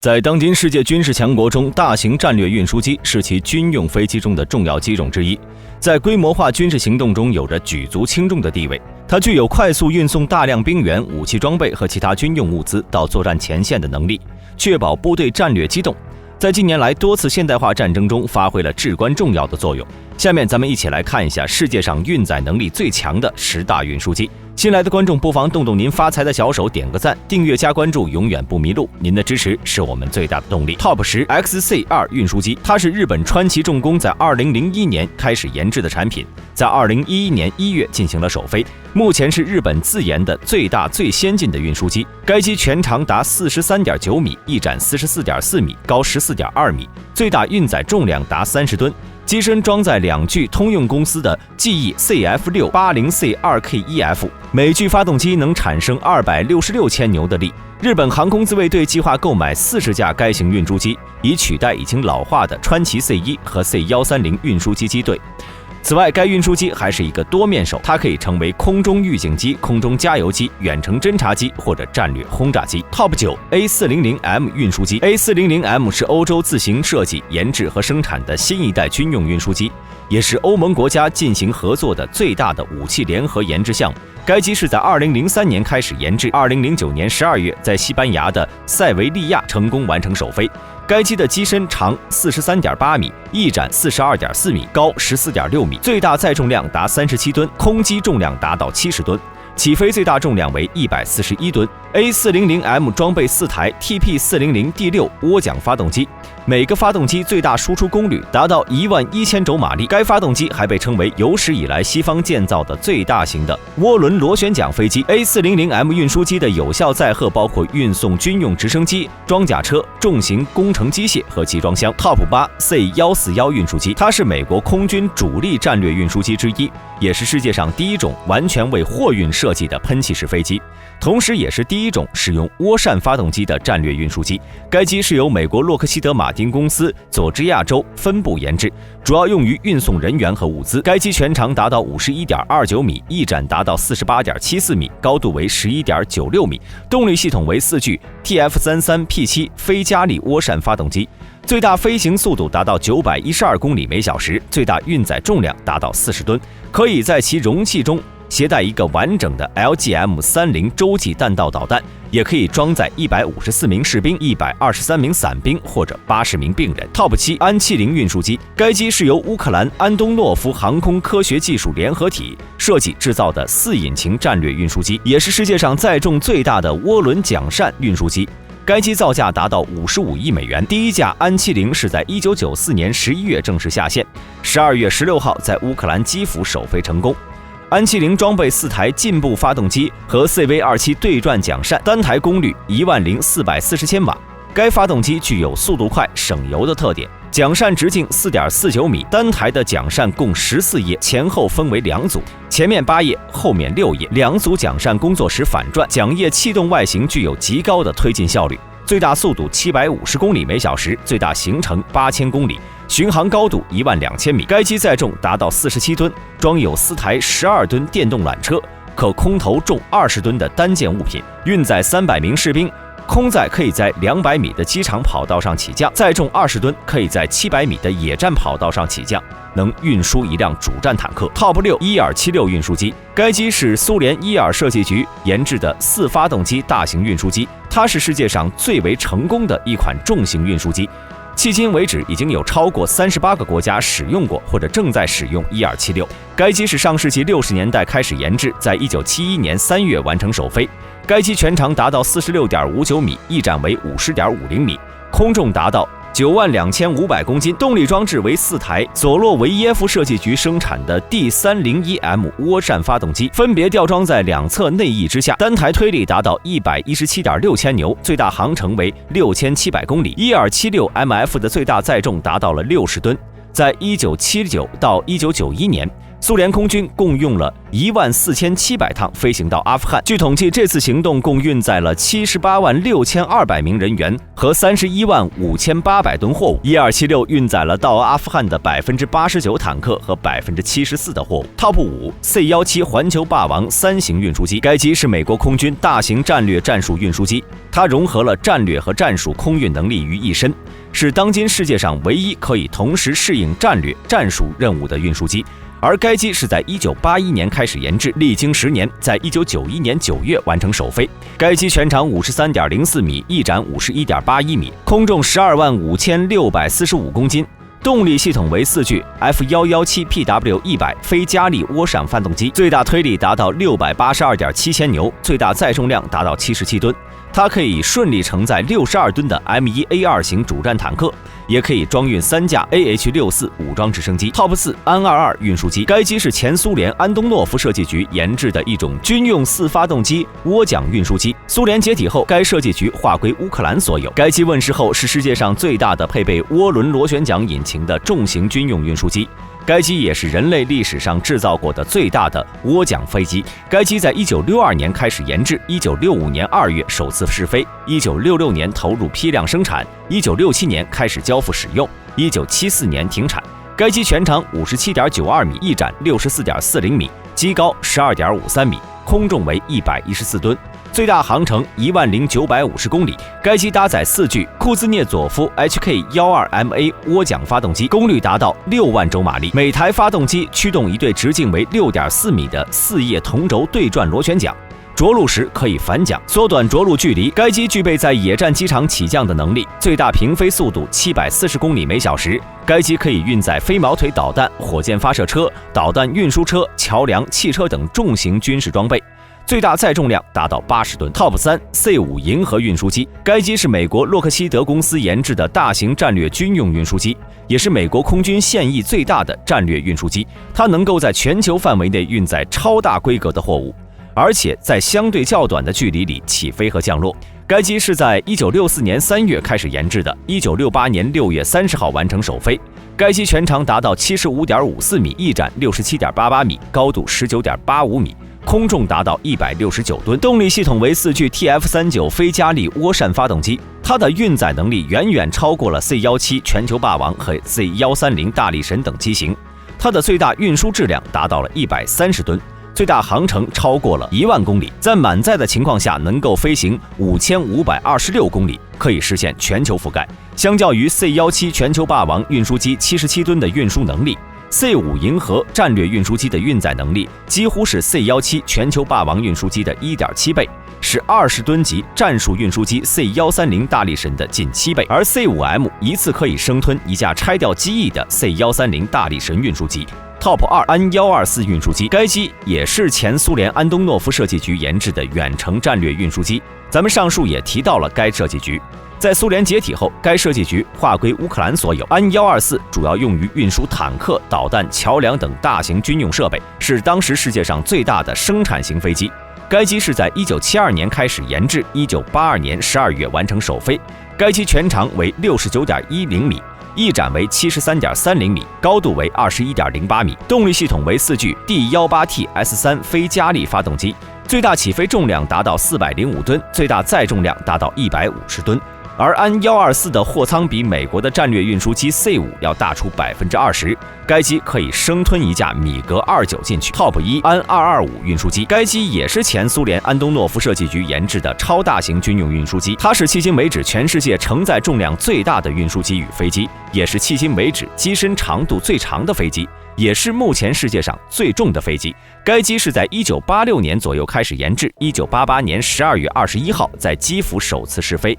在当今世界军事强国中，大型战略运输机是其军用飞机中的重要机种之一，在规模化军事行动中有着举足轻重的地位。它具有快速运送大量兵员、武器装备和其他军用物资到作战前线的能力，确保部队战略机动。在近年来多次现代化战争中发挥了至关重要的作用。下面咱们一起来看一下世界上运载能力最强的10大运输机。新来的观众不妨动动您发财的小手，点个赞，订阅加关注，永远不迷路。您的支持是我们最大的动力。Top 10 XC2 运输机，它是日本川崎重工在2001年开始研制的产品，在2011年1月进行了首飞，目前是日本自研的最大最先进的运输机。该机全长达43.9米，翼展44.4米，高14.2米，最大运载重量达30吨。机身装载2具通用公司的 GE CF680C2K1F， 每具发动机能产生266千牛的力。日本航空自卫队计划购买40架该型运输机，以取代已经老化的川崎 C1 和 C130 运输机机队。此外，该运输机还是一个多面手，它可以成为空中预警机、空中加油机、远程侦察机或者战略轰炸机。Top 9 A400M 运输机。A400M 是欧洲自行设计、研制和生产的新一代军用运输机，也是欧盟国家进行合作的最大的武器联合研制项目。该机是在2003年开始研制，2009年12月在西班牙的塞维利亚成功完成首飞。该机的机身长43.8米，翼展42.4米，高14.6米，最大载重量达37吨，空机重量达到70吨，起飞最大重量为141吨。A400M 装备4台 TP400D6 涡桨发动机，每个发动机最大输出功率达到11000轴马力。该发动机还被称为有史以来西方建造的最大型的涡轮螺旋桨飞机。A400M 运输机的有效载荷包括运送军用直升机、装甲车、重型工程机械和集装箱。Top 8 C141 运输机，它是美国空军主力战略运输机之一，也是世界上第一种完全为货运设计的喷气式飞机，同时也是第一种使用涡扇发动机的战略运输机。该机是由美国洛克希德马丁公司佐治亚州分部研制，主要用于运送人员和物资。该机全长达到51.29米，翼展达到48.74米，高度为11.96米，动力系统为4具 TF33P7 非加力涡扇发动机，最大飞行速度达到912公里每小时，最大运载重量达到40吨，可以在其容器中携带一个完整的 LGM-30 洲际弹道导弹，也可以装载154名士兵、123名伞兵或者80名病人。Top 7 安70运输机，该机是由乌克兰安东诺夫航空科学技术联合体设计制造的4引擎战略运输机，也是世界上载重最大的涡轮桨扇运输机。该机造价达到55亿美元。第一架安70是在1994年11月正式下线，12月16号在乌克兰基辅首飞成功。安70装备4台进步发动机和 CV27 对转桨扇，单台功率10440千瓦。该发动机具有速度快、省油的特点。桨扇直径4.49米，单台的桨扇共14页，前后分为2组，前面8页，后面6页。2组桨扇工作时反转，桨叶气动外形具有极高的推进效率，最大速度750公里每小时，最大行程8000公里。巡航高度12000米。该机载重达到47吨，装有4台12吨电动缆车，可空投重20吨的单件物品，运载300名士兵。空载可以在200米的机场跑道上起降，载重20吨可以在700米的野战跑道上起降，能运输一辆主战坦克。Top 6 伊尔76运输机，该机是苏联伊尔设计局研制的4发动机大型运输机，它是世界上最为成功的一款重型运输机。迄今为止，已经有超过38个国家使用过或者正在使用伊尔76。该机是上世纪60年代开始研制，在1971年3月完成首飞。该机全长达到46.59米，翼展为50.50米，空重达到92500公斤，动力装置为4台佐洛维耶夫设计局生产的 D301M 涡扇发动机，分别吊装在2侧内翼之下，单台推力达到117.6千牛，最大航程为6700公里。伊尔76MF 的最大载重达到了60吨。在1979到1991年，苏联空军共用了14700趟飞行到阿富汗。据统计，这次行动共运载了786200名人员和315800吨货物。伊-276运载了到阿富汗的89%坦克和74%的货物。Top 5 C-17环球霸王3型运输机，该机是美国空军大型战略战术运输机，它融合了战略和战术空运能力于一身，是当今世界上唯一可以同时适应战略、战术任务的运输机。而该机是在1981年开始研制，历经10年，在1991年9月完成首飞。该机全长53.04米，翼展51.81米，空重125645公斤。动力系统为4具 F117PW100 非加力涡扇发动机，最大推力达到682.7千牛，最大载重量达到77吨。它可以顺利承载62吨的 M1A2 型主战坦克，也可以装运3架 AH-64 武装直升机。Top 4安22运输机，该机是前苏联安东诺夫设计局研制的一种军用4发动机涡桨运输机。苏联解体后，该设计局划归乌克兰所有。该机问世后是世界上最大的配备涡轮螺旋桨引擎的重型军用运输机。该机也是人类历史上制造过的最大的涡桨飞机。该机在1962年开始研制，1965年2月首次试飞，1966年投入批量生产，1967年开始交付使用，1974年停产。该机全长57.92米，翼展64.40米，机高12.53米，空重为114吨。最大航程10950公里。该机搭载4具库兹涅佐夫 HK-12MA 涡桨发动机，功率达到6万轴马力。每台发动机驱动一对直径为6.4米的4叶同轴对转螺旋桨，着陆时可以反桨，缩短着陆距离。该机具备在野战机场起降的能力，最大平飞速度740公里每小时。该机可以运载飞毛腿导弹、火箭发射车、导弹运输车、桥梁、汽车等重型军事装备。最大载重量达到80吨。Top 3 C5 银河运输机，该机是美国洛克希德公司研制的大型战略军用运输机，也是美国空军现役最大的战略运输机。它能够在全球范围内运载超大规格的货物，而且在相对较短的距离里起飞和降落。该机是在1964年3月开始研制的，1968年6月30号完成首飞。该机全长达到75.54米，翼展67.88米，高度19.85米。空重达到169吨，动力系统为4具 TF-39非加力涡扇发动机，它的运载能力远远超过了 C-17全球霸王和 C-130大力神等机型。它的最大运输质量达到了130吨，最大航程超过了1万公里，在满载的情况下能够飞行5526公里，可以实现全球覆盖。相较于 C-17全球霸王运输机77吨的运输能力，C5 银河战略运输机的运载能力几乎是 C-17全球霸王运输机的1.7倍，是20吨级战术运输机 C-130大力神的近7倍，而 C5M 一次可以生吞一架拆掉机翼的 C-130大力神运输机。Top 2安124运输机，该机也是前苏联安东诺夫设计局研制的远程战略运输机。咱们上述也提到了该设计局。在苏联解体后，该设计局划归乌克兰所有。安124主要用于运输坦克、导弹、桥梁等大型军用设备，是当时世界上最大的生产型飞机。该机是在1972年开始研制，1982年12月完成首飞。该机全长为69.10米，翼展为73.30米，高度为21.08米。动力系统为4具 D-18T S3 非加力发动机，最大起飞重量达到405吨，最大载重量达到150吨。而安124的货舱比美国的战略运输机 C5 要大出20%，该机可以生吞一架米格29进去。Top 1安225运输机，该机也是前苏联安东诺夫设计局研制的超大型军用运输机，它是迄今为止全世界承载重量最大的运输机与飞机，也是迄今为止机身长度最长的飞机，也是目前世界上最重的飞机。该机是在1986年左右开始研制，1988年12月21号在基辅首次试飞。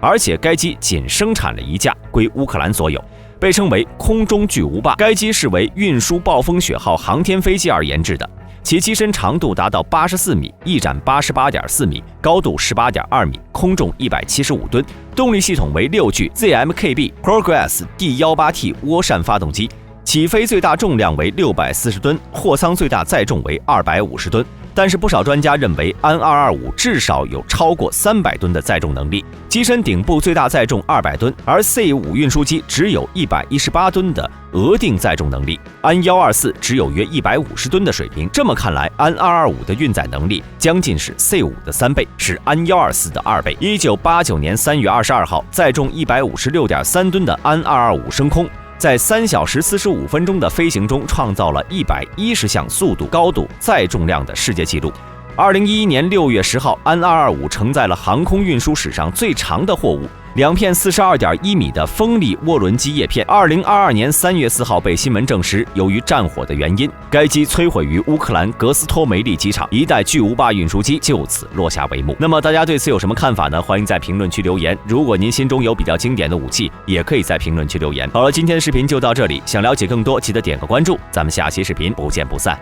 而且该机仅生产了1架，归乌克兰所有，被称为空中巨无霸。该机是为运输暴风雪号航天飞机而研制的，其机身长度达到84米，翼展88.4米，高度18.2米，空重175吨。动力系统为6具 ZMKB Progress D-18T 涡扇发动机，起飞最大重量为640吨，货舱最大载重为250吨。但是不少专家认为安225至少有超过300吨的载重能力，机身顶部最大载重200吨，而 C5 运输机只有118吨的额定载重能力，安124只有约150吨的水平。这么看来，安225的运载能力将近是 C5 的3倍，是安124的2倍。1989年3月22号，载重156.3吨的安225升空，在3小时45分钟的飞行中创造了110项速度、高度、载重量的世界纪录。2011年6月10号，安225承载了航空运输史上最长的货物，2片42.1米的风力涡轮机叶片。2022年3月4号被新闻证实，由于战火的原因，该机摧毁于乌克兰格斯托梅利机场，一代巨无霸运输机就此落下帷幕。那么大家对此有什么看法呢？欢迎在评论区留言。如果您心中有比较经典的武器，也可以在评论区留言。好了，今天的视频就到这里，想了解更多，记得点个关注，咱们下期视频不见不散。